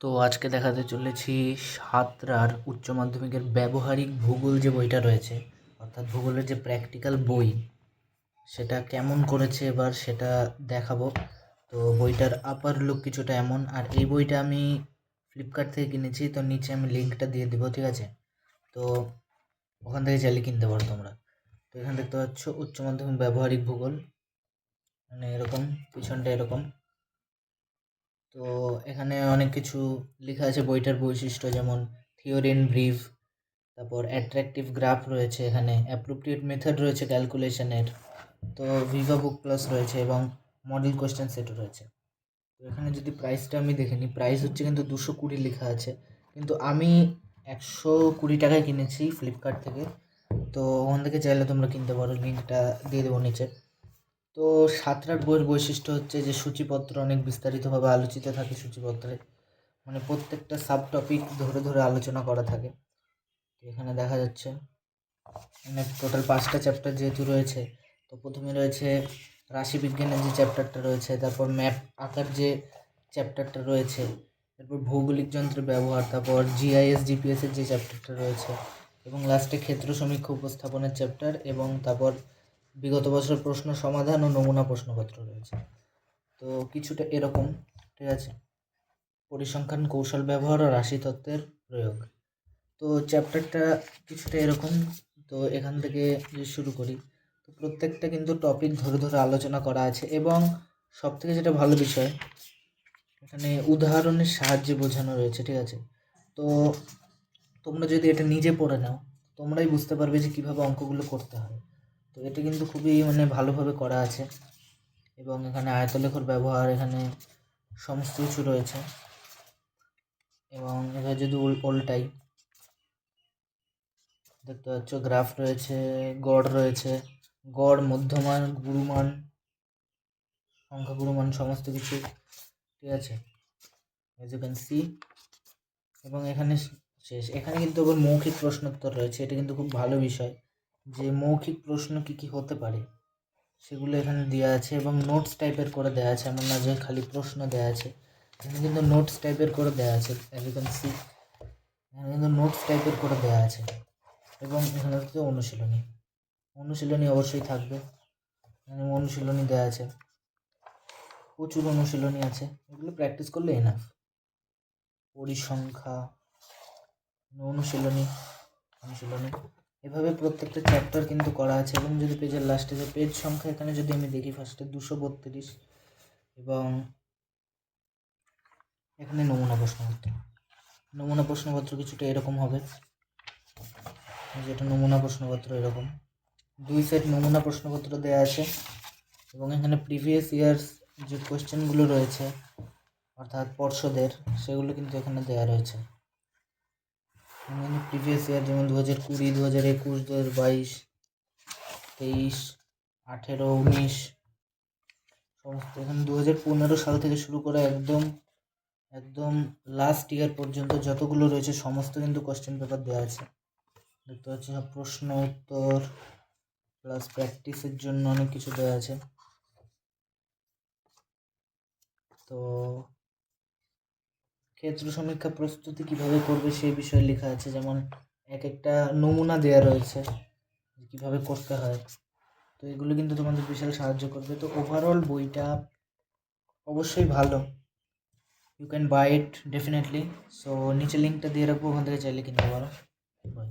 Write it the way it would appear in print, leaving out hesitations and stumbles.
তো আজকে দেখাতে চলেছি সাতরার উচ্চ মাধ্যমিকের ব্যবহারিক ভূগোল যে বইটা রয়েছে, অর্থাৎ ভূগোলের যে প্র্যাকটিক্যাল বই, সেটা কেমন করেছে এবার সেটা দেখাবো। তো বইটার আপার লুক কিছুটা এমন, আর এই বইটা আমি ফ্লিপকার্ট থেকে কিনেছি, তো নিচে আমি লিঙ্কটা দিয়ে দেবো, ঠিক আছে? তো ওখান থেকে চাইলে কিনতে পারো তোমরা। তো এখানে দেখতে পাচ্ছ উচ্চ মাধ্যমিক ব্যবহারিক ভূগোল, মানে এরকম পিছনটা এরকম। তো এখানে অনেক কিছু লেখা আছে বইটার বৈশিষ্ট্য, যেমন থিওরি ইন ব্রিফ, তারপর অ্যাট্রাকটিভ গ্রাফ রয়েছে, এখানে অ্যাপ্রোপ্রিয়েট মেথড রয়েছে ক্যালকুলেশনের, তো ভিভা বুক প্লাস রয়েছে এবং মডেল কোয়েশ্চেন সেটও রয়েছে। তো এখানে যদি প্রাইসটা আমি দেখে নিই, প্রাইস হচ্ছে কিন্তু 220 লেখা আছে, কিন্তু আমি 120 টাকায় কিনেছি ফ্লিপকার্ট থেকে। তো ওখান থেকে চাইলে তোমরা কিনতে পারো, লিঙ্কটা দিয়ে দেবো নিচে। তো সাঁতরার বইয়ের বৈশিষ্ট্য হচ্ছে যে সূচিপত্র অনেক বিস্তারিতভাবে আলোচিত থাকে সূচিপত্রে, মানে প্রত্যেকটা সাব টপিক ধরে ধরে আলোচনা করা থাকে। তো এখানে দেখা যাচ্ছে মানে টোটাল 5টা চ্যাপ্টার যেহেতু রয়েছে, তো প্রথমে রয়েছে রাশিবিজ্ঞানের যে চ্যাপ্টারটা রয়েছে, তারপর ম্যাপ আঁকার যে চ্যাপ্টারটা রয়েছে, তারপর ভৌগোলিক যন্ত্রের ব্যবহার, তারপর জিআইএস জিপিএসের যে চ্যাপ্টারটা রয়েছে, এবং লাস্টে ক্ষেত্র সমীক্ষা উপস্থাপনের চ্যাপ্টার, এবং তারপর বিগত বছর প্রশ্ন সমাধান ও নমুনা প্রশ্নপত্র রয়েছে। তো কিছুটা এরকম, ঠিক আছে? পরিসংখ্যান কৌশল ব্যবহার ও রাশিতত্ত্বের প্রয়োগ। তো চ্যাপ্টারটা কিছুটা এরকম। তো এখান থেকে যদি শুরু করি, তো প্রত্যেকটা কিন্তু টপিক ধরে ধরে আলোচনা করা আছে, এবং সবথেকে যেটা ভালো বিষয়, এখানে উদাহরণের সাহায্যে বোঝানো রয়েছে, ঠিক আছে? তো তোমরা যদি এটা নিজে পড়ে নাও, তোমরাই বুঝতে পারবে যে কীভাবে অঙ্কগুলো করতে হয়। তো এটা কিন্তু খুবই মানে ভালোভাবে করা আছে, এবং এখানে আয়তলেখর ব্যবহার, এখানে সমস্ত কিছু রয়েছে। এবং এবার যদি উল্টাই, দেখতে পাচ্ছ গ্রাফ রয়েছে, গড় রয়েছে, গড়, মধ্যমান, গুরুমান, সংখ্যা গুরুমান, সমস্ত কিছু, ঠিক আছে, এজ ইউ ক্যান সি। এবং এখানে শেষ, এখানে কিন্তু আবার মৌখিক প্রশ্নোত্তর রয়েছে। এটা কিন্তু খুব ভালো বিষয় যে মৌখিক প্রশ্ন কী কী হতে পারে সেগুলো এখানে দেওয়া আছে, এবং নোটস টাইপের করে দেওয়া আছে, এমন না যে খালি প্রশ্ন দেওয়া আছে, এখানে কিন্তু নোটস টাইপের করে দেওয়া আছে, অ্যাজ ইউ ক্যান সি, এখানে কিন্তু নোটস টাইপের করে দেওয়া আছে। এবং এখানে হচ্ছে অনুশীলনী, অনুশীলনী অবশ্যই থাকবে, এখানে অনুশীলনী দেওয়া আছে, প্রচুর অনুশীলনী আছে, এগুলো প্র্যাকটিস করলে এনাফ। পরিসংখ্যা, অনুশীলনী, অনুশীলনী, এভাবে প্রত্যেকটা চ্যাপ্টার কিন্তু করা আছে। এবং যদি পেজের লাস্টে যে পেজ সংখ্যা, এখানে যদি আমি দেখি ফার্স্টে 232, এবং এখানে নমুনা প্রশ্নপত্র, নমুনা প্রশ্নপত্র কিছুটা এরকম হবে, যেটা নমুনা প্রশ্নপত্র এরকম 2 সেট নমুনা প্রশ্নপত্র দেওয়া আছে। এবং এখানে প্রিভিয়াস ইয়ার্স যে কোয়েশ্চেনগুলো রয়েছে, অর্থাৎ পর্ষদের, সেগুলো কিন্তু এখানে দেওয়া রয়েছে। এখানে প্রিভিয়াস ইয়ার যেমন 2020, 2021, 2022, 23, 18, 19 সমস্ত, এখানে 2015 সাল থেকে শুরু করে একদম একদম লাস্ট ইয়ার পর্যন্ত যতগুলো রয়েছে সমস্ত কিন্তু কোয়েশ্চেন পেপার দেওয়া আছে। দেখতে পাচ্ছি সব প্রশ্ন উত্তর প্লাস প্র্যাকটিসের জন্য অনেক কিছু দেওয়া আছে। তো ক্ষেত্র সমীক্ষা প্রস্তুতি কিভাবে করবে সেই বিষয়ে লেখা আছে, যেমন এক একটা নমুনা দেওয়া রয়েছে কিভাবে করতে হয়। তো এগুলো কিন্তু তোমাদের বিশাল সাহায্য করবে। তো ওভারঅল বইটা অবশ্যই ভালো, you can buy it definitely. So নিচে লিঙ্কটা দিয়ে রাখবো, ওখান থেকে চাইলে কিনতে পারো। বাই।